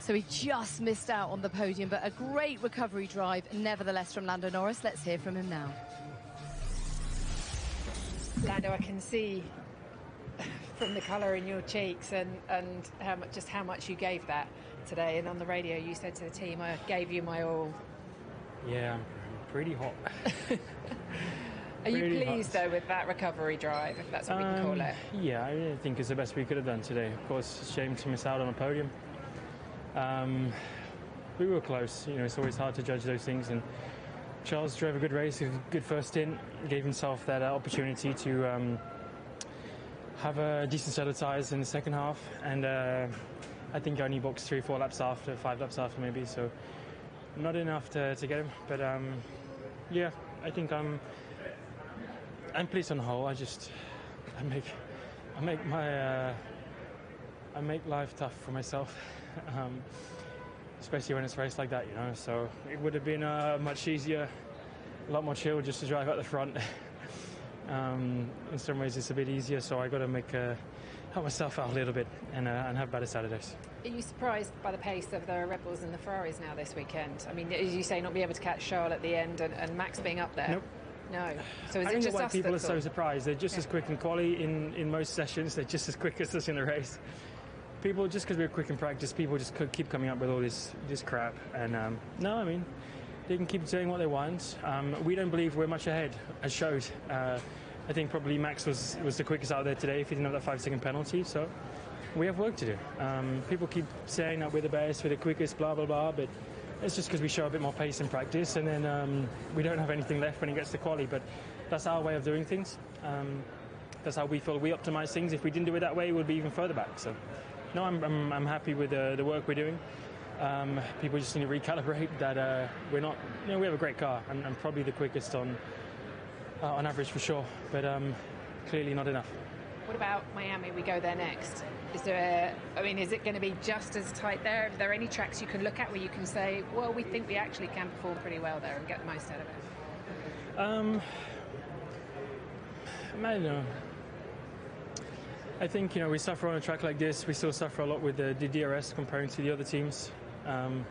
So he just missed out on the podium, but a great recovery drive, nevertheless, from Lando Norris. Let's hear from him now. Lando, I can see from the colour in your cheeks and how much you gave that today. And on the radio, you said to the team, I gave you my all. Yeah, I'm pretty hot. Are you pleased, though, with that recovery drive, if that's what we can call it? Yeah, I think it's the best we could have done today. Of course, it's a shame to miss out on a podium. We were close. It's always hard to judge those things. And Charles drove a good race, a good first stint, gave himself that opportunity to have a decent set of tyres in the second half. And I think I only boxed 3-4 laps after, 5 laps after maybe. So not enough to get him. But yeah, I think I'm pleased on the whole. I make life tough for myself, especially when it's a race like that, So it would have been much easier, a lot more chill just to drive out the front. In some ways, it's a bit easier, so I got to help myself out a little bit and have better Saturdays. Are you surprised by the pace of the Red Bulls and the Ferraris now this weekend? I mean, as you say, not be able to catch Charles at the end and Max being up there. Nope. No. So is I it don't just know why us people that are so surprised. They're just as quick in quali in most sessions. They're just as quick as us in the race. People, just because we're quick in practice, people just keep coming up with all this crap. And no, I mean, they can keep doing what they want. We don't believe we're much ahead, as showed. I think probably Max was the quickest out there today if he didn't have that 5-second penalty. So we have work to do. People keep saying that we're the best, we're the quickest, blah, blah, blah. But it's just because we show a bit more pace in practice, and then we don't have anything left when it gets to quali. But that's our way of doing things. That's how we feel we optimise things. If we didn't do it that way, we'd be even further back. So, no, I'm happy with the work we're doing. People just need to recalibrate that we're not. We have a great car and probably the quickest on average for sure, but clearly not enough. What about Miami? We go there next. Is it going to be just as tight there? Are there any tracks you can look at where you can say, well, we think we actually can perform pretty well there and get the most out of it? I don't know. I think, we suffer on a track like this. We still suffer a lot with the DRS comparing to the other teams. We're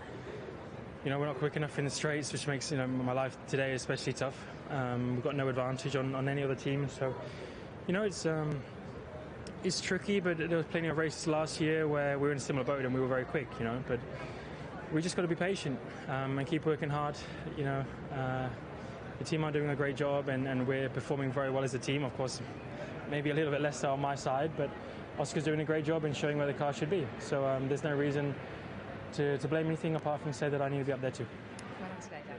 not quick enough in the straights, which makes my life today especially tough. We've got no advantage on any other team. So, it's tricky, but there was plenty of races last year where we were in a similar boat and we were very quick, but we just got to be patient and keep working hard. The team are doing a great job and we're performing very well as a team. Of course, maybe a little bit less so on my side, but Oscar's doing a great job in showing where the car should be. So there's no reason to blame anything apart from say that I need to be up there too. Well done today, Dan.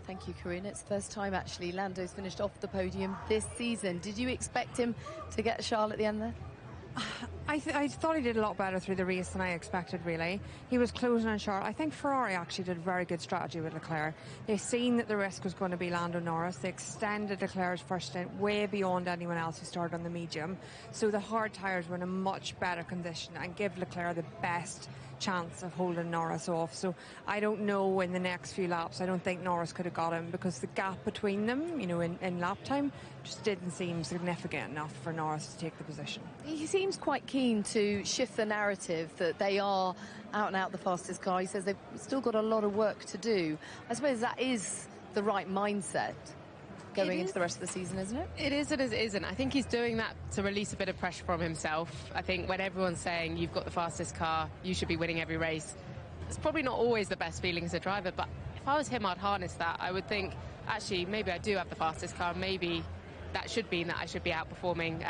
Thank you, Karina. It's the first time, actually, Lando's finished off the podium this season. Did you expect him to get Charles at the end there? I thought he did a lot better through the race than I expected, really. He was closing on Charles. I think Ferrari actually did a very good strategy with Leclerc. They've seen that the risk was going to be Lando Norris. They extended Leclerc's first stint way beyond anyone else who started on the medium. So the hard tyres were in a much better condition and give Leclerc the best chance of holding Norris off. So I don't know in the next few laps, I don't think Norris could have got him because the gap between them, in lap time, just didn't seem significant enough for Norris to take the position. He seems quite keen to shift the narrative that they are out and out the fastest car. He says they've still got a lot of work to do. I suppose that is the right mindset going into the rest of the season, isn't it? It is and it isn't. I think he's doing that to release a bit of pressure from himself. I think when everyone's saying you've got the fastest car, you should be winning every race, it's probably not always the best feeling as a driver, but if I was him, I'd harness that. I would think, actually, maybe I do have the fastest car, maybe that should mean that I should be outperforming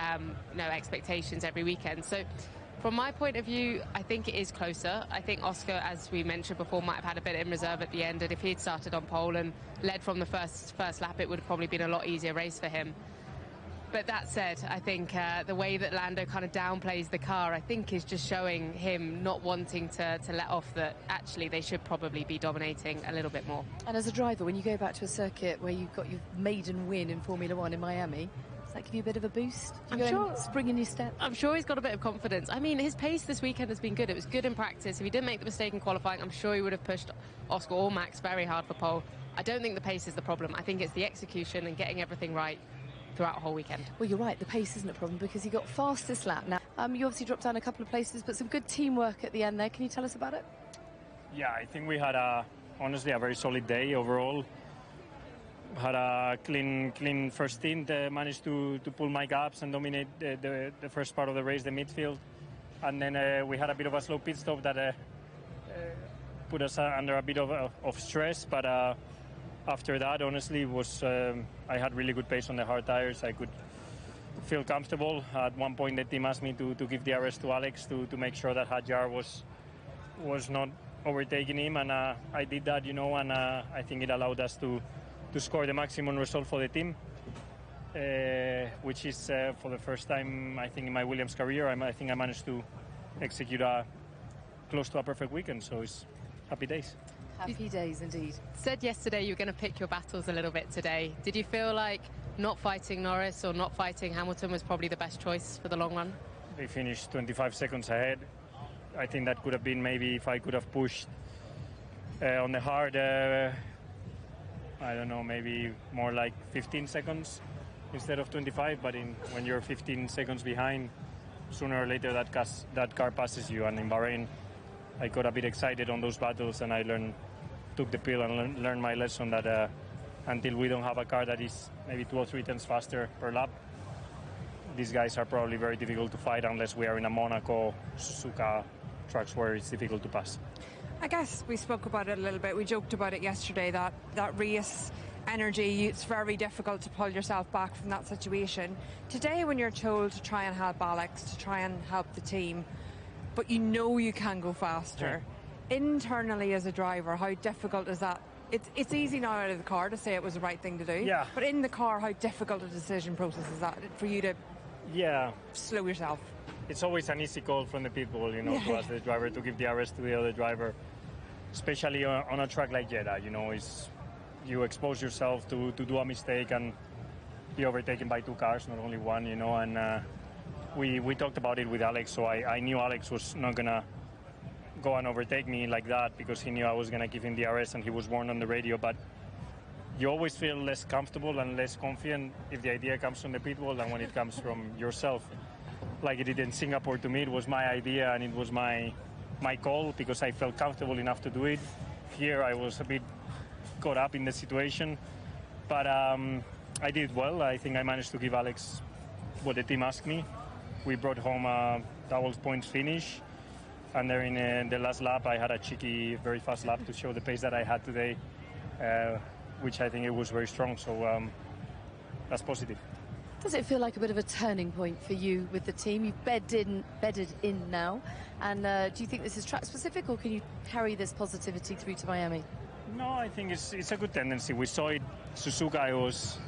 expectations every weekend. So from my point of view, I think it is closer. I think Oscar, as we mentioned before, might have had a bit in reserve at the end, and if he'd started on pole and led from the first lap, it would have probably been a lot easier race for him. But that said, I think the way that Lando kind of downplays the car, I think is just showing him not wanting to let off that actually they should probably be dominating a little bit more. And as a driver, when you go back to a circuit where you've got your maiden win in Formula One in Miami, does that give you a bit of a boost? Do you go and spring in your step? I'm sure he's got a bit of confidence. I mean, his pace this weekend has been good. It was good in practice. If he didn't make the mistake in qualifying, I'm sure he would have pushed Oscar or Max very hard for pole. I don't think the pace is the problem. I think it's the execution and getting everything right throughout the whole weekend. Well, you're right, the pace isn't a problem because he got fastest lap. Now, you obviously dropped down a couple of places, but some good teamwork at the end there. Can you tell us about it? Yeah, I think we had honestly a very solid day overall. Had a clean first stint, managed to pull my gaps and dominate the first part of the race, the midfield. And then we had a bit of a slow pit stop that put us under a bit of stress. But after that, honestly, I had really good pace on the hard tires. I could feel comfortable. At one point, the team asked me to give the DRS to Alex to make sure that Hadjar was not overtaking him, and I did that, and I think it allowed us to score the maximum result for the team, which is for the first time, I think, in my Williams career. I think I managed to execute close to a perfect weekend, so it's happy days. Happy days indeed. Said yesterday you were going to pick your battles a little bit today. Did you feel like not fighting Norris or not fighting Hamilton was probably the best choice for the long run? They finished 25 seconds ahead. I think that could have been maybe if I could have pushed on the hard, I don't know, maybe more like 15 seconds instead of 25. But when you're 15 seconds behind, sooner or later that car passes you. And in Bahrain, I got a bit excited on those battles, and I took the pill and learned my lesson that until we don't have a car that is maybe 2 or 3 times faster per lap, these guys are probably very difficult to fight unless we are in a Monaco, Suzuka tracks where it's difficult to pass. I guess we spoke about it a little bit. We joked about it yesterday, that race energy, it's very difficult to pull yourself back from that situation. Today, when you're told to try and help Alex, to try and help the team, but you know you can go faster, internally as a driver, how difficult is that? It's easy now out of the car to say it was the right thing to do. Yeah. But in the car, how difficult a decision process is that for you to slow yourself? It's always an easy call from the people, to ask the driver to give the DRS to the other driver, especially on a track like Jeddah. You expose yourself to do a mistake and be overtaken by 2 cars, not only one, and we talked about it with Alex, so I knew Alex was not going to go and overtake me like that because he knew I was going to give him the DRS and he was warned on the radio. But you always feel less comfortable and less confident if the idea comes from the pit wall than when it comes from yourself. Like it did in Singapore, to me, it was my idea and it was my call because I felt comfortable enough to do it. Here I was a bit caught up in the situation, but I did well. I think I managed to give Alex what the team asked me. We brought home a double points finish, and there in the last lap I had a cheeky, very fast lap to show the pace that I had today, which I think it was very strong, so that's positive. Does it feel like a bit of a turning point for you with the team? You've bedded in now, and do you think this is track specific, or can you carry this positivity through to Miami? No, I think it's a good tendency. We saw it. Suzuka, I was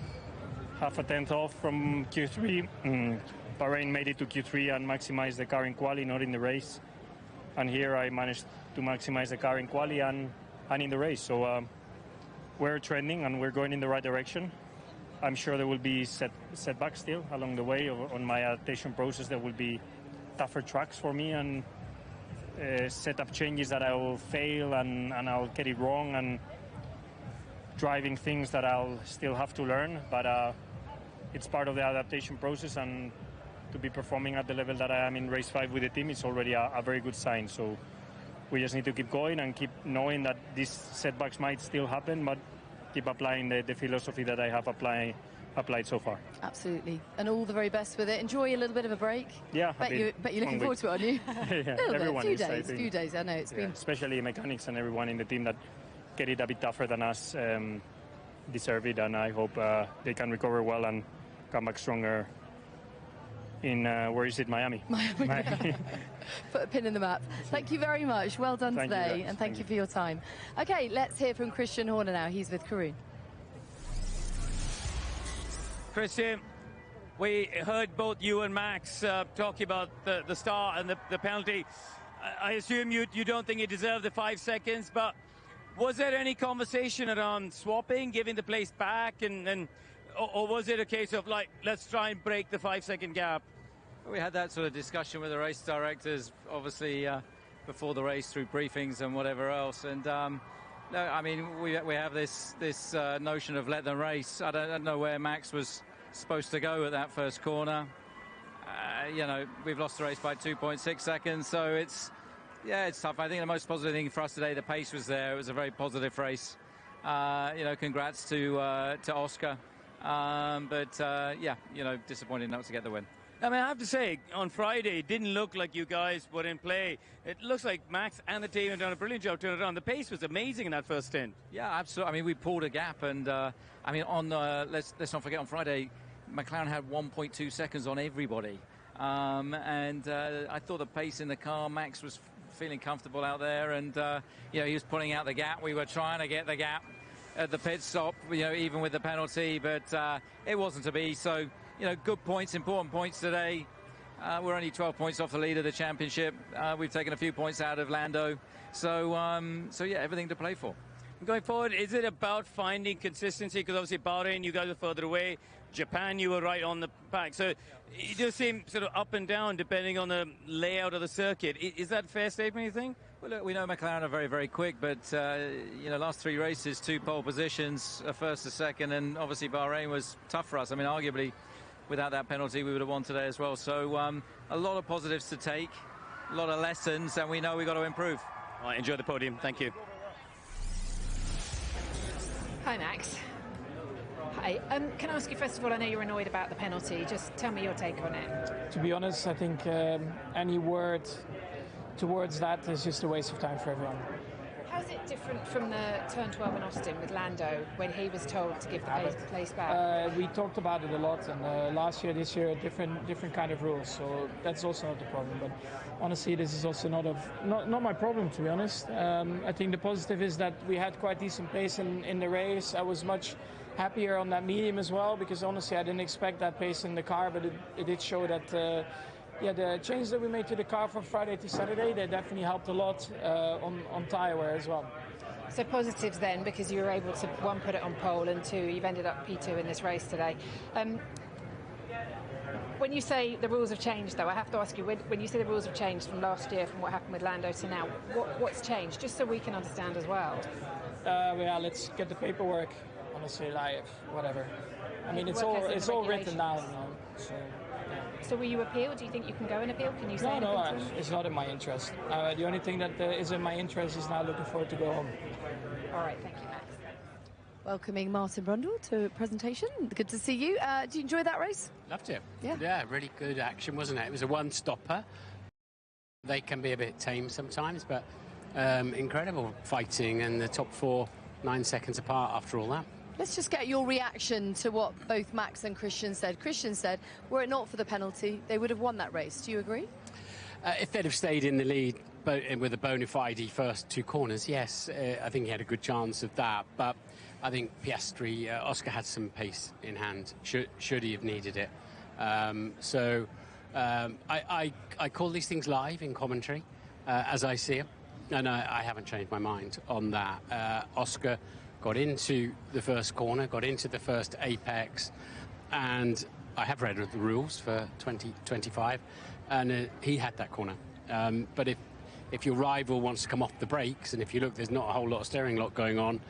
half a tenth off from Q3. Bahrain made it to Q3 and maximized the car in quali, not in the race. And here I managed to maximize the car in quali and in the race. So we're trending and we're going in the right direction. I'm sure there will be setbacks still along the way on my adaptation process. There will be tougher tracks for me and setup changes that I will fail and I'll get it wrong, and driving things that I'll still have to learn. But it's part of the adaptation process, and to be performing at the level that I am in race 5 with the team is already a very good sign. So we just need to keep going and keep knowing that these setbacks might still happen, but keep applying the philosophy that I have applied so far. Absolutely, and all the very best with it. Enjoy a little bit of a break. Yeah, bet you're looking forward to it, aren't you? Yeah, everyone is. Few days. I know it's been, especially mechanics and everyone in the team that get it a bit tougher than us deserve it, and I hope they can recover well and come back stronger. In where is it? Miami. Miami. Put a pin in the map. Thank you very much. Well done today, and thank you for your time. Okay, let's hear from Christian Horner now. He's with Karun. Christian, we heard both you and Max talking about the start and the penalty. I assume you don't think he deserved the 5 seconds, but was there any conversation around swapping, giving the place back, or was it a case of, like, let's try and break the 5 second gap? We had that sort of discussion with the race directors, obviously, before the race, through briefings and whatever else. And no, I mean, we have this notion of let them race. I don't know where Max was supposed to go at that first corner. We've lost the race by 2.6 seconds, so it's Yeah, it's tough. I think the most positive thing for us today, the pace was there. It was a very positive race. Congrats to Oscar. Disappointed not to get the win. I mean, I have to say, on Friday, it didn't look like you guys were in play. It looks like Max and the team have done a brilliant job turning it around. The pace was amazing in that first stint. Yeah, absolutely. I mean, we pulled a gap, and let's not forget, on Friday, McLaren had 1.2 seconds on everybody, I thought the pace in the car, Max was feeling comfortable out there, and he was pulling out the gap. We were trying to get the gap at the pit stop, even with the penalty, but it wasn't to be. So, good points, important points today. We're only 12 points off the lead of the championship. We've taken a few points out of Lando. So everything to play for. Going forward, is it about finding consistency? Because obviously Bahrain, you guys are further away. Japan, you were right on the pack. So it does seem sort of up and down depending on the layout of the circuit. Is that a fair statement, you think? Well, look, we know McLaren are very, very quick, but, last 3 races, 2 pole positions, a first, a second, and obviously Bahrain was tough for us. I mean, arguably, without that penalty, we would have won today as well. So a lot of positives to take, a lot of lessons, and we know we've got to improve. All right, enjoy the podium. Thank you. Hi, Max. Hi. Can I ask you, first of all, I know you're annoyed about the penalty. Just tell me your take on it. To be honest, I think any word towards that is just a waste of time for everyone. How's it different from the turn 12 in Austin with Lando when he was told to give the place back? We talked about it a lot, and last year, this year, different kind of rules. So that's also not the problem. But honestly, this is also not my problem, to be honest. I think the positive is that we had quite decent pace in the race. I was much happier on that medium as well, because honestly, I didn't expect that pace in the car, but it did show that. The changes that we made to the car from Friday to Saturday, they definitely helped a lot on tyre wear as well. So positives then, because you were able to, 1, put it on pole, and 2, you've ended up P2 in this race today. When you say the rules have changed, though, I have to ask you, when you say the rules have changed from last year, from what happened with Lando to now, what's changed, just so we can understand as well? Let's get the paperwork, honestly, live, whatever. I mean, it's all written down now, so... So will you appeal? Do you think you can go and appeal? Can you say No, it's not in my interest. The only thing that is in my interest is now looking forward to go home. All right, thank you, Max. Welcoming Martin Brundle to presentation. Good to see you. Did you enjoy that race? Loved it. Yeah, really good action, wasn't it? It was a one-stopper. They can be a bit tame sometimes, but incredible fighting, and the top 4, 9 seconds apart after all that. Let's just get your reaction to what both Max and Christian said. Christian said, were it not for the penalty, they would have won that race. Do you agree? If they'd have stayed in the lead with a bona fide first 2 corners, yes, I think he had a good chance of that. But I think Piastri, Oscar had some pace in hand, should he have needed it. I call these things live in commentary, as I see it. And I haven't changed my mind on that. Oscar got into the first corner, got into the first apex, and I have read the rules for 2025, and he had that corner. But if your rival wants to come off the brakes, and if you look, there's not a whole lot of steering lock going on,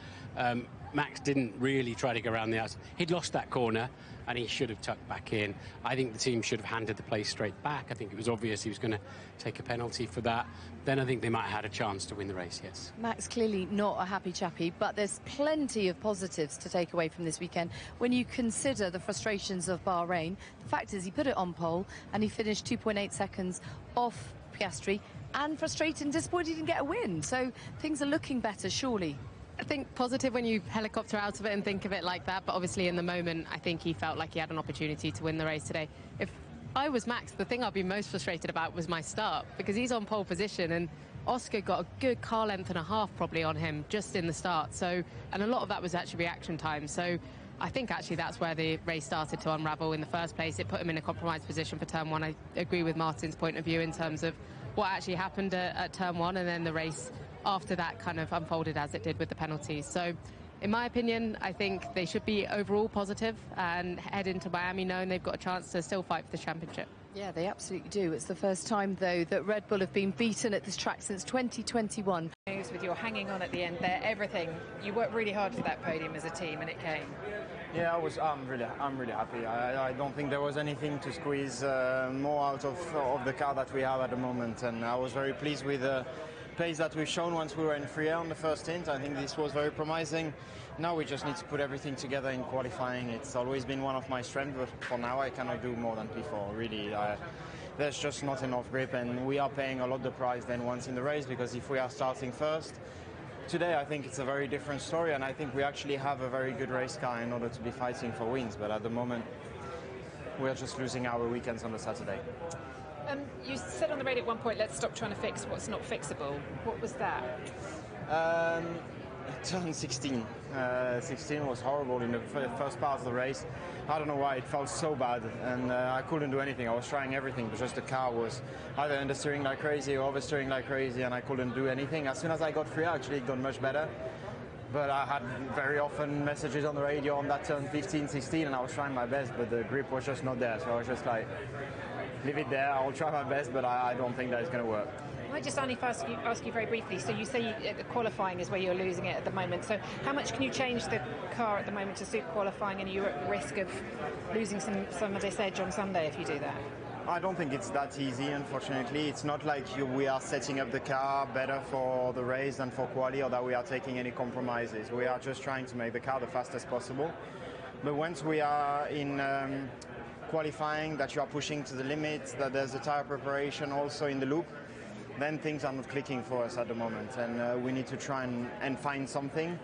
Max didn't really try to go around the outside. He'd lost that corner, and he should have tucked back in. I think the team should have handed the place straight back. I think it was obvious he was going to take a penalty for that. Then I think they might have had a chance to win the race, yes. Max, clearly not a happy chappy, but there's plenty of positives to take away from this weekend. When you consider the frustrations of Bahrain, the fact is he put it on pole, and he finished 2.8 seconds off Piastri, and frustrated and disappointed he didn't get a win. So things are looking better, surely. I think positive when you helicopter out of it and think of it like that, but obviously in the moment I think he felt like he had an opportunity to win the race today. If I was Max, the thing I'd be most frustrated about was my start, because he's on pole position and Oscar got a good car length and a half probably on him just in the start. So, and a lot of that was actually reaction time. So I think actually that's where the race started to unravel in the first place. It put him in a compromised position for turn 1. I agree with Martin's point of view in terms of what actually happened at turn 1, and then the race after that kind of unfolded as it did with the penalties. So in my opinion, I think they should be overall positive and head into Miami knowing they've got a chance to still fight for the championship. Yeah, they absolutely do. It's the first time, though, that Red Bull have been beaten at this track since 2021. With your hanging on at the end there, everything. You worked really hard for that podium as a team, and it came. Yeah, I'm really happy. I don't think there was anything to squeeze more out of the car that we have at the moment, and I was very pleased with the pace that we've shown once we were in free air on the first stint. I think this was very promising. Now we just need to put everything together in qualifying. It's always been one of my strengths, but for now I cannot do more than P4. Really, there's just not enough grip, and we are paying a lot the price then once in the race, because if we are starting first. Today I think it's a very different story, and I think we actually have a very good race car in order to be fighting for wins, but at the moment we're just losing our weekends on the Saturday. You said on the radio at one point, let's stop trying to fix what's not fixable. What was that? Turn 16. 16 was horrible in the first part of the race. I don't know why, it felt so bad, and I couldn't do anything. I was trying everything, but just the car was either understeering like crazy or oversteering like crazy, and I couldn't do anything. As soon as I got free, actually it got much better. But I had very often messages on the radio on that turn 15, 16, and I was trying my best, but the grip was just not there. So I was just like, leave it there, I'll try my best, but I don't think that it's going to work. I might just only ask you very briefly. So you say the qualifying is where you're losing it at the moment. So how much can you change the car at the moment to suit qualifying, and you're at risk of losing some of this edge on Sunday if you do that? I don't think it's that easy, unfortunately. It's not like we are setting up the car better for the race than for quali, or that we are taking any compromises. We are just trying to make the car the fastest possible. But once we are in qualifying, that you are pushing to the limits, that there's a tire preparation also in the loop, then things are not clicking for us at the moment, and we need to try and find something.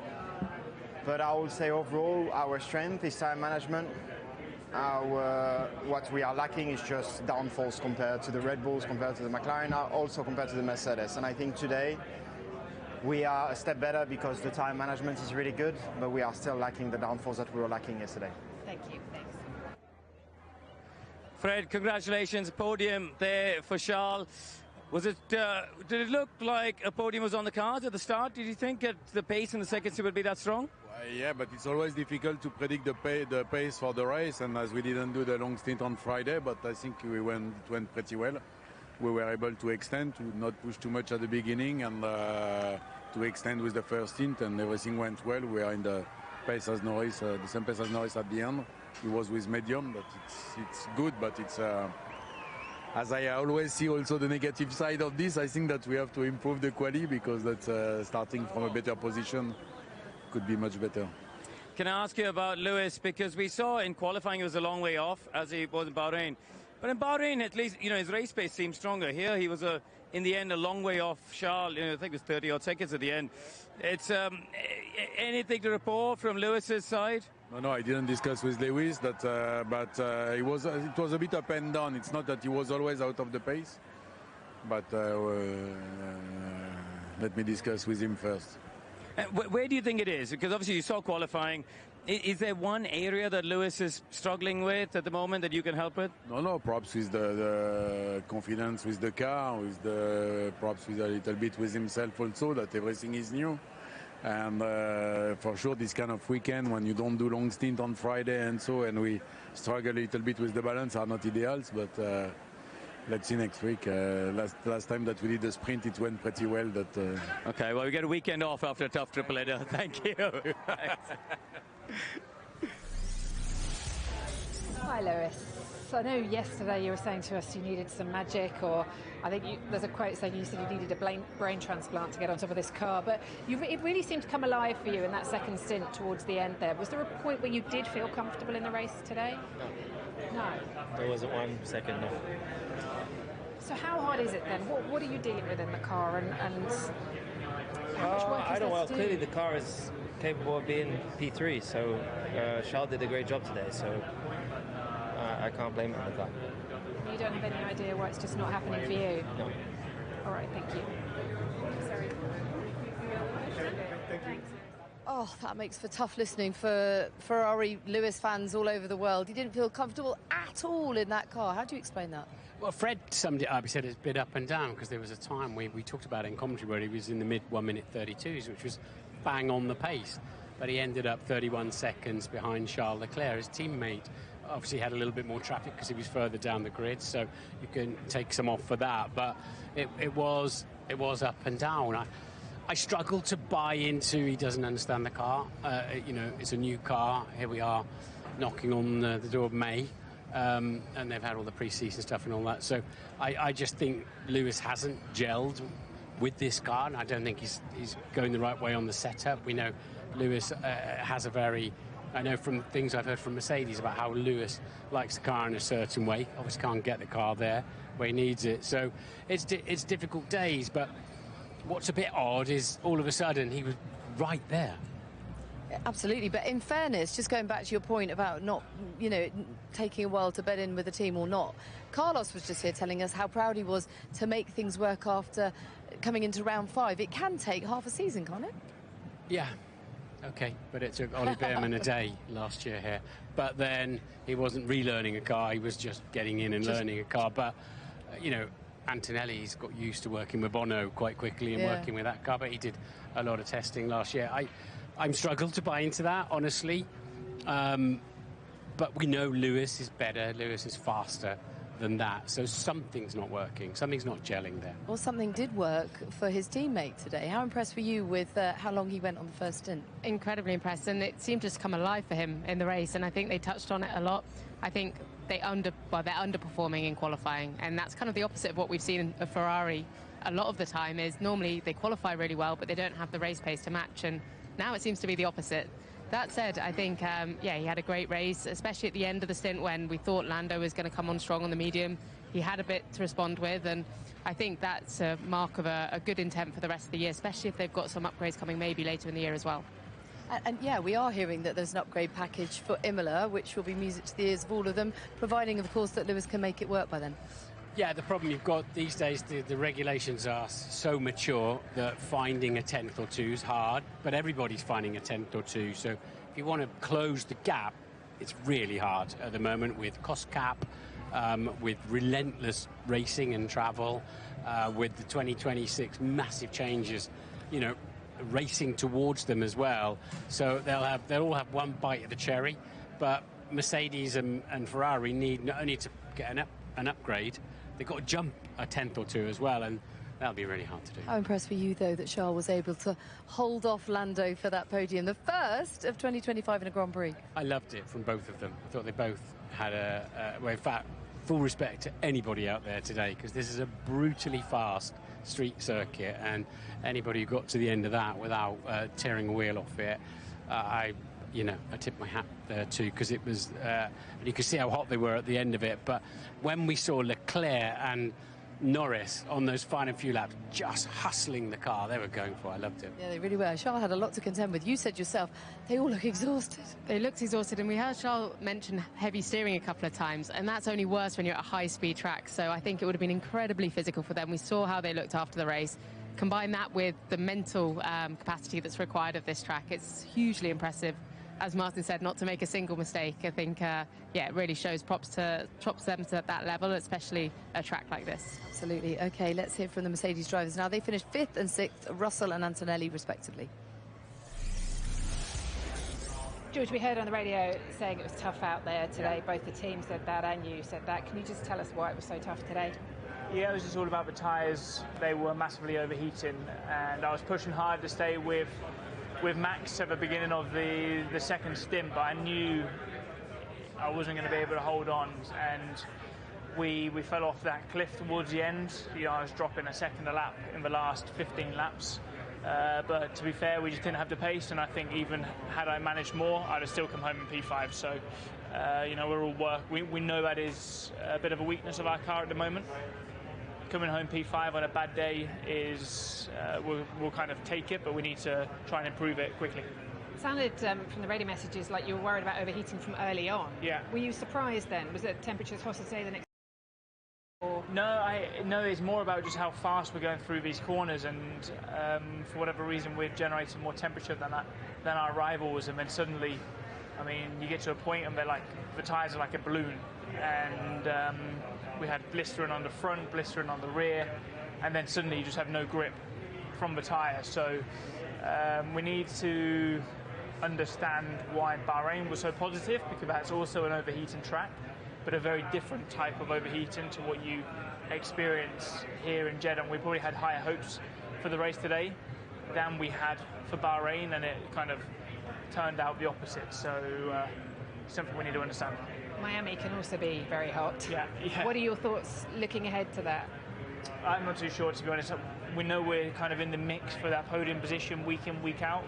But I would say overall our strength is time management. What we are lacking is just downforce compared to the Red Bulls, compared to the McLaren, also compared to the Mercedes. And I think today we are a step better because the time management is really good, but we are still lacking the downforce that we were lacking yesterday. Thank you. Thanks. Fred, congratulations. Podium there for Charles. Was it? Did it look like a podium was on the cards at the start? Did you think at the pace in the second stint would be that strong? Yeah, but it's always difficult to predict the pace for the race, and as we didn't do the long stint on Friday, but I think it went pretty well. We were able to extend, to not push too much at the beginning, and to extend with the first stint, and everything went well. We are in the pace as Norris, the same pace as Norris at the end. He was with medium, but it's good, but it's... as I always see also the negative side of this, I think that we have to improve the quali, because that's starting from a better position could be much better. Can I ask you about Lewis? Because we saw in qualifying he was a long way off, as he was in Bahrain. But in Bahrain, at least, his race pace seemed stronger. Here, he was, in the end, a long way off Charles. I think it was 30-odd seconds at the end. It's anything to report from Lewis's side? No, I didn't discuss with Lewis that, but it was a bit up and down. It's not that he was always out of the pace, but let me discuss with him first. Where do you think it is? Because obviously you saw qualifying. Is there one area that Lewis is struggling with at the moment that you can help with? No, perhaps with the confidence with the car, perhaps with a little bit with himself also, that everything is new. And for sure, this kind of weekend, when you don't do long stint on Friday and we struggle a little bit with the balance, are not ideals, but let's see next week. Last time that we did the sprint, it went pretty well. Okay, well, we get a weekend off after a tough triple header. Thank you. Hi, Lewis. I know yesterday you were saying to us you needed some magic, or I think there's a quote saying you said you needed a brain transplant to get on top of this car, but it really seemed to come alive for you in that second stint towards the end there. Was there a point where you did feel comfortable in the race today? No. There wasn't 1 second, no. So how hard is it then? What are you dealing with in the car, and how much work is there to do? Clearly the car is capable of being P3, so Charles did a great job today, so I can't blame him on the car. You don't have any idea why it's just not happening for you? No. All right, thank you. Sorry. Thanks. Oh, that makes for tough listening for Ferrari Lewis fans all over the world. He didn't feel comfortable at all in that car. How do you explain that? Well, Fred summed it up. He said it's a bit up and down, because there was a time we talked about it in commentary where he was in the mid 1 minute 32s, which was bang on the pace. But he ended up 31 seconds behind Charles Leclerc. His teammate obviously had a little bit more traffic because he was further down the grid, so you can take some off for that. But it was up and down. I struggle to buy into he doesn't understand the car. It's a new car. Here we are knocking on the door of May, and they've had all the pre-season stuff and all that. So I just think Lewis hasn't gelled with this car, and I don't think he's going the right way on the setup. We know Lewis has a very... I know from things I've heard from Mercedes about how Lewis likes the car in a certain way. Obviously can't get the car there where he needs it. So it's difficult days, but what's a bit odd is all of a sudden he was right there. Absolutely, but in fairness, just going back to your point about not, taking a while to bed in with the team or not, Carlos was just here telling us how proud he was to make things work after coming into round 5. It can take half a season, can't it? Yeah. OK, but it took Ollie Bearman a day last year here. But then he wasn't relearning a car, he was just getting in and learning a car. But, Antonelli's got used to working with Bono quite quickly and working with that car, but he did a lot of testing last year. I'm struggled to buy into that, honestly. But we know Lewis is better, Lewis is faster than that. So something's not working, something's not gelling there. Well, something did work for his teammate today. How impressed were you with how long he went on the first stint? Incredibly impressed, and it seemed to just come alive for him in the race, and I think they touched on it a lot. I think they're underperforming in qualifying, and that's kind of the opposite of what we've seen of Ferrari a lot of the time. Is normally they qualify really well, but they don't have the race pace to match, and now it seems to be the opposite. That said, I think, he had a great race, especially at the end of the stint when we thought Lando was going to come on strong on the medium. He had a bit to respond with, and I think that's a mark of a good intent for the rest of the year, especially if they've got some upgrades coming maybe later in the year as well. And yeah, we are hearing that there's an upgrade package for Imola, which will be music to the ears of all of them, providing, of course, that Lewis can make it work by then. Yeah, the problem you've got these days, the regulations are so mature that finding a 10th or 2 is hard, but everybody's finding a 10th or 2. So if you want to close the gap, it's really hard at the moment with cost cap, with relentless racing and travel, with the 2026 massive changes, racing towards them as well. So they'll all have one bite of the cherry, but Mercedes and Ferrari need not only to get an upgrade, they've got to jump a 10th or 2 as well, and that'll be really hard to do. How impressed were you, though, that Charles was able to hold off Lando for that podium, the first of 2025 in a Grand Prix? I loved it from both of them. I thought they both had in fact, full respect to anybody out there today, because this is a brutally fast street circuit, and anybody who got to the end of that without tearing a wheel off it, I tip my hat there too, because it was, and you could see how hot they were at the end of it. But when we saw Leclerc and Norris on those final few laps just hustling the car they were going for, I loved it. Yeah, they really were. Charles had a lot to contend with. You said yourself, they all look exhausted. They looked exhausted, and we heard Charles mention heavy steering a couple of times, and that's only worse when you're at a high-speed track. So I think it would have been incredibly physical for them. We saw how they looked after the race. Combine that with the mental capacity that's required of this track, it's hugely impressive. As Martin said, not to make a single mistake. I think, it really shows props to them to that level, especially a track like this. Absolutely. OK, let's hear from the Mercedes drivers now. They finished 5th and 6th, Russell and Antonelli, respectively. George, we heard on the radio saying it was tough out there today. Yeah. Both the teams said that and you said that. Can you just tell us why it was so tough today? Yeah, it was just all about the tyres. They were massively overheating, and I was pushing hard to stay with Max at the beginning of the second stint, but I knew I wasn't going to be able to hold on, and we fell off that cliff towards the end. I was dropping a second a lap in the last 15 laps, but to be fair, we just didn't have the pace, and I think even had I managed more, I'd have still come home in P5. So we're all we know that is a bit of a weakness of our car at the moment. Coming home P5 on a bad day is we'll kind of take it, but we need to try and improve it quickly. It sounded from the radio messages like you were worried about overheating from early on. Yeah. Were you surprised then? Was the temperatures hotter today than expected? No, it's more about just how fast we're going through these corners, and for whatever reason we're generating more temperature than our rivals, and then suddenly, you get to a point and the tyres are like a balloon, and we had blistering on the front, blistering on the rear, and then suddenly you just have no grip from the tyre. So we need to understand why Bahrain was so positive, because that's also an overheating track, but a very different type of overheating to what you experience here in Jeddah. We probably had higher hopes for the race today. than we had for Bahrain, and it kind of turned out the opposite. So something we need to understand. Miami can also be very hot. Yeah. What are your thoughts looking ahead to that? I'm not too sure, to be honest. We know we're kind of in the mix for that podium position week in, week out.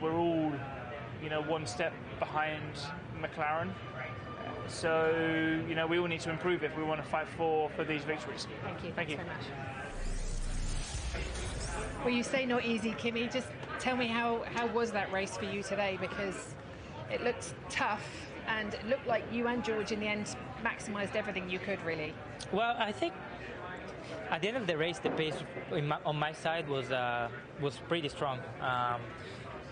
We're all, one step behind McLaren. So, we all need to improve if we want to fight for these victories. Thank you. Thank you very much. Well, you say not easy, Kimi. Just tell me how was that race for you today? Because it looked tough, and it looked like you and George in the end maximised everything you could, really. Well, I think at the end of the race, the pace on my side was pretty strong.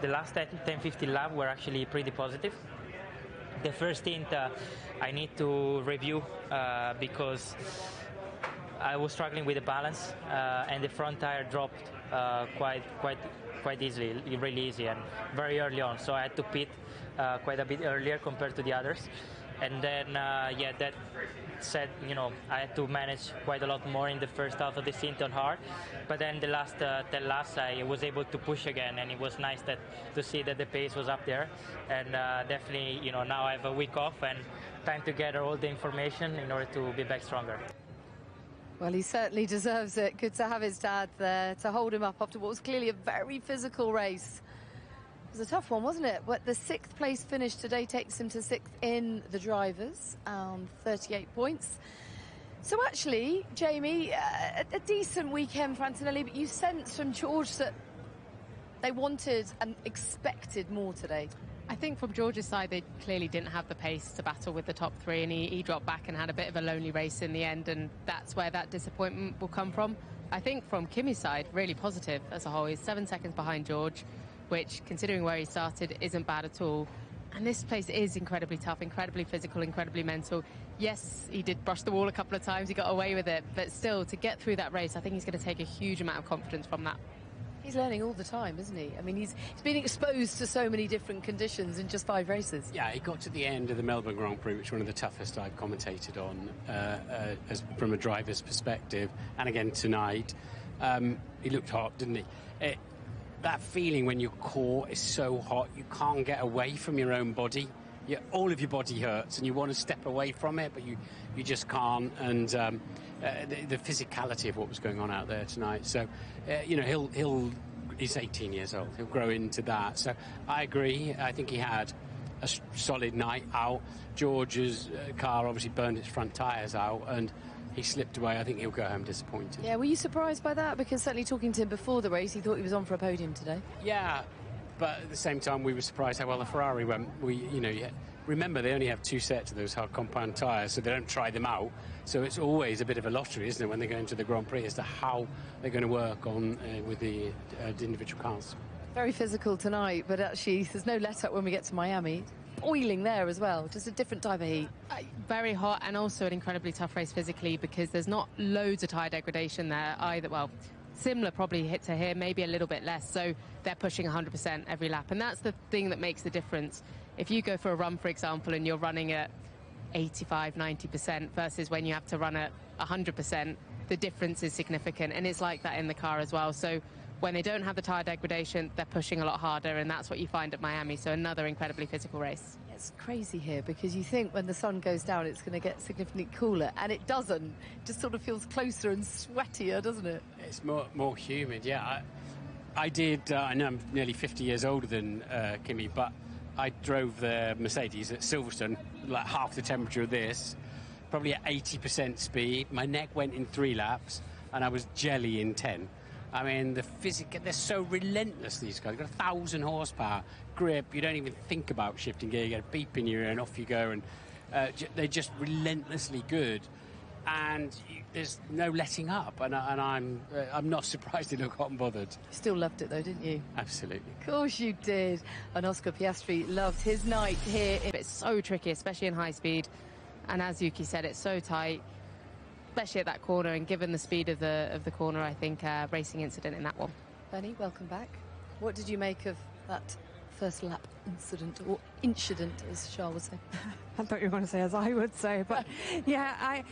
The last 10-15 laps were actually pretty positive. The first stint I need to review because I was struggling with the balance and the front tire dropped quite easily, really easy, and very early on. So I had to pit quite a bit earlier compared to the others. And then, that said, I had to manage quite a lot more in the first half of the stint on hard. But then the last 10 laps, I was able to push again, and it was nice to see that the pace was up there. And definitely, now I have a week off and time to gather all the information in order to be back stronger. Well, he certainly deserves it. Good to have his dad there to hold him up after what was clearly a very physical race. It was a tough one, wasn't it? But the 6th place finish today takes him to 6th in the drivers, 38 points. So actually, Jamie, a decent weekend for Antonelli, but you sense from George that they wanted and expected more today. I think from George's side, they clearly didn't have the pace to battle with the top three, and he dropped back and had a bit of a lonely race in the end, and that's where that disappointment will come from. I think from Kimi's side, really positive as a whole. He's 7 seconds behind George, which, considering where he started, isn't bad at all. And this place is incredibly tough, incredibly physical, incredibly mental. Yes, he did brush the wall a couple of times, he got away with it, but still, to get through that race, I think he's going to take a huge amount of confidence from that. He's learning all the time, isn't he? I mean, he's been exposed to so many different conditions in just 5 races. Yeah, he got to the end of the Melbourne Grand Prix, which is one of the toughest I've commentated on from a driver's perspective. And again tonight, he looked hot, didn't he? That feeling when your core is so hot, you can't get away from your own body. All of your body hurts, and you want to step away from it, but you just can't. And the physicality of what was going on out there tonight. So, he's 18 years old. He'll grow into that. So I agree. I think he had a solid night out. George's car obviously burned its front tyres out, and he slipped away. I think he'll go home disappointed. Yeah, were you surprised by that? Because certainly talking to him before the race, he thought he was on for a podium today. Yeah, but at the same time, we were surprised how well the Ferrari went. Remember, they only have 2 sets of those hard compound tyres, so they don't try them out. So it's always a bit of a lottery, isn't it, when they go into the Grand Prix as to how they're going to work on with the individual cars. Very physical tonight, but actually there's no let-up when we get to Miami. Oiling there as well, just a different type of heat. Very hot, and also an incredibly tough race physically, because there's not loads of tyre degradation there either. Well, similar probably hit to here, maybe a little bit less, so they're pushing 100% every lap, and that's the thing that makes the difference. If you go for a run, for example, and you're running at 85-90% versus when you have to run at 100%, the difference is significant, and it's like that in the car as well. So when they don't have the tyre degradation, they're pushing a lot harder, and that's what you find at Miami. So another incredibly physical race. It's crazy here, because you think when the sun goes down it's going to get significantly cooler, and it doesn't. It just sort of feels closer and sweatier, doesn't it? It's more humid, yeah. I know I'm nearly 50 years older than Kimi, but I drove the Mercedes at Silverstone, like half the temperature of this, probably at 80% speed. My neck went in 3 laps, and I was jelly in 10. I mean, the physics, they're so relentless, these guys. They've got 1,000 horsepower, grip. You don't even think about shifting gear. You get a beep in your ear, and off you go. And they're just relentlessly good. And there's no letting up. And I'm not surprised they look hot and bothered. Still loved it, though, didn't you? Absolutely. Of course you did. And Oscar Piastri loved his night here. It's so tricky, especially in high speed. And as Yuki said, it's so tight, especially at that corner, and given the speed of the corner, I think racing incident in that one. Benny, welcome back. What did you make of that first lap incident, or incident, as Charles would say. I thought you were going to say as I would say, but yeah, I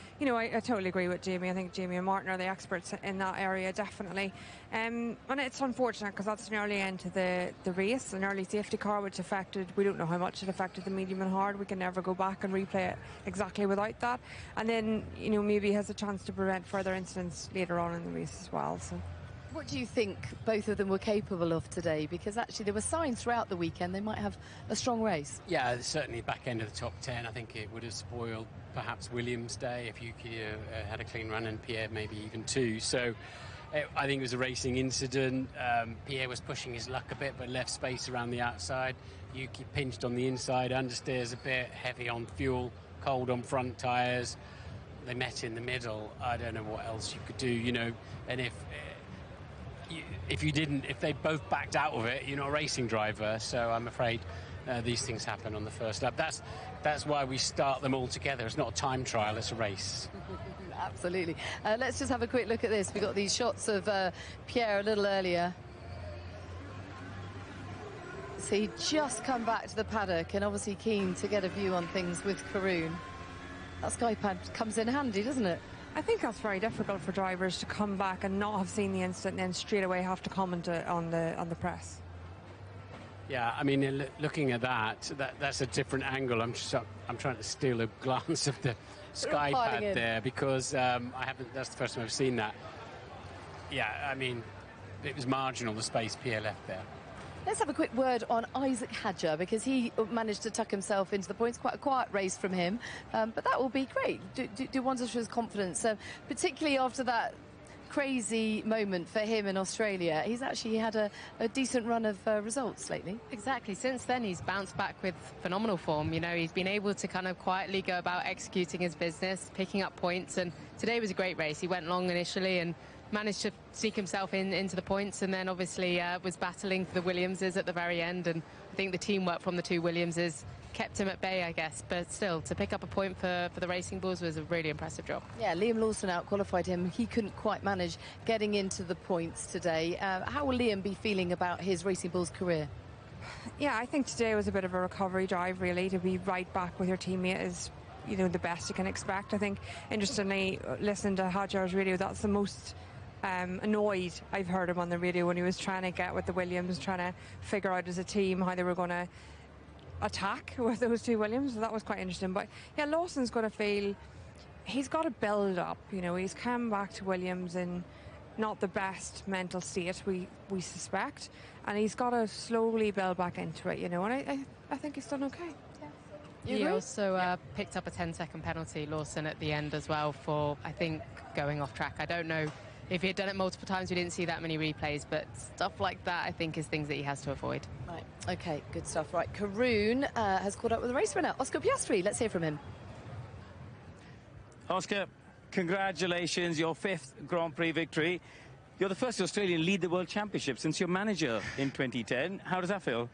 totally agree with Jamie. I think Jamie and Martin are the experts in that area, definitely. And it's unfortunate because that's an early end to the race, an early safety car which affected, we don't know how much it affected the medium and hard. We can never go back and replay it exactly without that. And then, maybe has a chance to prevent further incidents later on in the race as well. So. What do you think both of them were capable of today? Because actually there were signs throughout the weekend they might have a strong race. Yeah, certainly back end of the top 10. I think it would have spoiled perhaps Williams' day if Yuki had a clean run and Pierre maybe even 2. So I think it was a racing incident. Pierre was pushing his luck a bit but left space around the outside. Yuki pinched on the inside, understeers a bit, heavy on fuel, cold on front tyres. They met in the middle. I don't know what else you could do, and if they both backed out of it, you're not a racing driver. So I'm afraid these things happen on the first lap. That's why we start them all together. It's not a time trial, it's a race. Absolutely. Let's just have a quick look at this. We got these shots of Pierre a little earlier. So he just come back to the paddock and obviously keen to get a view on things with Karun. That skypad comes in handy, doesn't it? I think that's very difficult for drivers to come back and not have seen the incident and then straight away have to comment on the press. Yeah, I mean, looking at that's a different angle. I'm trying to steal a glance of the skypad there because that's the first time I've seen that. Yeah, I mean, it was marginal, the space Pierre left there. Let's have a quick word on Isaac Hadjar because he managed to tuck himself into the points. Quite a quiet race from him, but that will be great. Do wonders for his confidence, particularly after that crazy moment for him in Australia. He's actually had a decent run of results lately. Exactly. Since then, he's bounced back with phenomenal form. He's been able to kind of quietly go about executing his business, picking up points, and today was a great race. He went long initially and managed to sneak himself into the points, and then obviously was battling for the Williamses at the very end, and I think the teamwork from the two Williamses kept him at bay, I guess, but still to pick up a point for the Racing Bulls was a really impressive job. Yeah, Liam Lawson out-qualified him. He couldn't quite manage getting into the points today. How will Liam be feeling about his Racing Bulls career? Yeah, I think today was a bit of a recovery drive, really. To be right back with your teammate is the best you can expect. I think, interestingly, listening to Hadjar's radio, that's the most annoyed I've heard him on the radio when he was trying to get with the Williams, trying to figure out as a team how they were going to attack with those two Williams. So that was quite interesting. But yeah, Lawson's got to feel he's got to build up. He's come back to Williams in not the best mental state, we suspect, and he's got to slowly build back into it. And I think he's done okay. He also picked up a 10-second penalty, Lawson, at the end as well for, I think, going off track. I don't know if he had done it multiple times, we didn't see that many replays, but stuff like that, I think, is things that he has to avoid. Right, OK, good stuff. Right, Karun has caught up with the race winner, Oscar Piastri. Let's hear from him. Oscar, congratulations, your 5th Grand Prix victory. You're the first Australian lead the World Championship since your manager in 2010. How does that feel?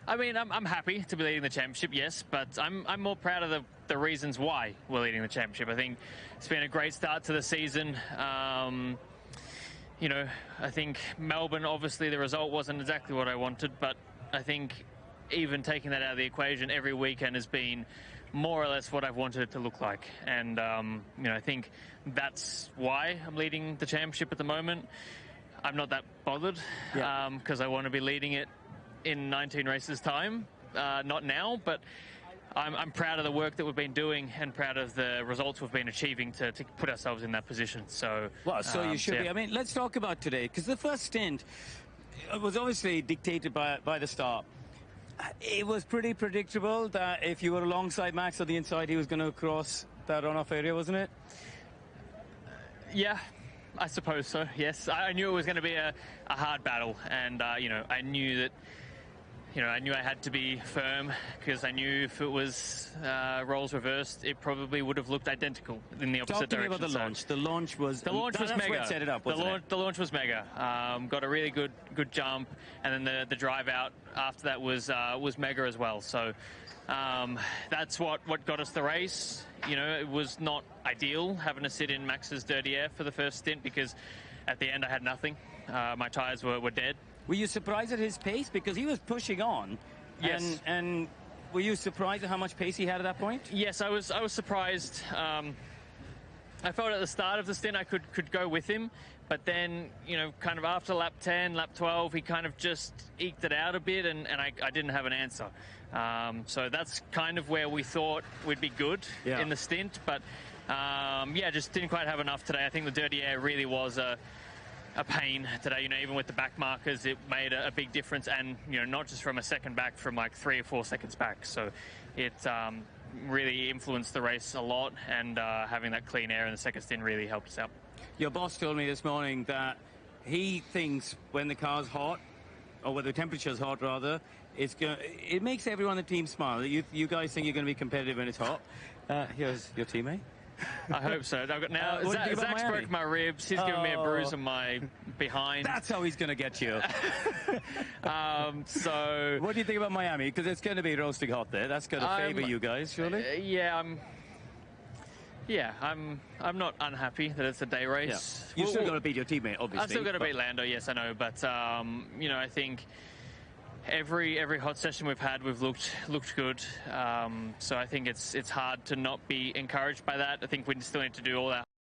I mean, I'm happy to be leading the championship, yes, but I'm more proud of the reasons why we're leading the championship. I think it's been a great start to the season. I think Melbourne, obviously the result wasn't exactly what I wanted, but I think even taking that out of the equation, every weekend has been more or less what I've wanted it to look like. And, I think that's why I'm leading the championship at the moment. I'm not that bothered because I want to be leading it in 19 races time, not now, but I'm proud of the work that we've been doing and proud of the results we've been achieving to put ourselves in that position. So, well, so you should be. I mean, let's talk about today, because the first stint was obviously dictated by the start. It was pretty predictable that if you were alongside Max on the inside, he was going to cross that runoff area, wasn't it? Yeah, I suppose so, yes. I knew it was going to be a hard battle, and, I knew that I knew I had to be firm because I knew if it was roles reversed, it probably would have looked identical in the opposite direction. Talk to me about the launch. The launch was mega. Where it set it up, wasn't it? The launch was mega. Got a really good jump, and then the drive out after that was mega as well. So that's what got us the race. It was not ideal having to sit in Max's dirty air for the first stint because at the end I had nothing. my tyres were dead. Were you surprised at his pace? Because he was pushing on. Yes. And were you surprised at how much pace he had at that point? Yes, I was surprised. I felt at the start of the stint I could go with him, but then, you know, kind of after lap 10, lap 12, he kind of just eked it out a bit, and I didn't have an answer. So that's kind of where we thought we'd be good in the stint, but yeah, just didn't quite have enough today. I think the dirty air really was a pain today. You know, even with the back markers, it made a big difference, and, you know, not just from a second back, from like 3 or 4 seconds back. So it really influenced the race a lot, and having that clean air in the second stint really helped us out. Your boss told me this morning that he thinks when the car's hot, or when the temperature's hot rather, it makes everyone on the team smile. You guys think you're going to be competitive when it's hot. Here's your teammate. I hope so. I've got now Zach's broke my ribs. He's given me a bruise on my behind. That's how he's going to get you. So what do you think about Miami? Because it's going to be roasting hot there. That's going to favour you guys, surely. I'm not unhappy that it's a day race. Yeah. You're still going to beat your teammate, obviously. I've still got to beat Lando. Yes, I know, but you know, I think every hot session we've had, we've looked good. So I think it's hard to not be encouraged by that. I think we still need to do all that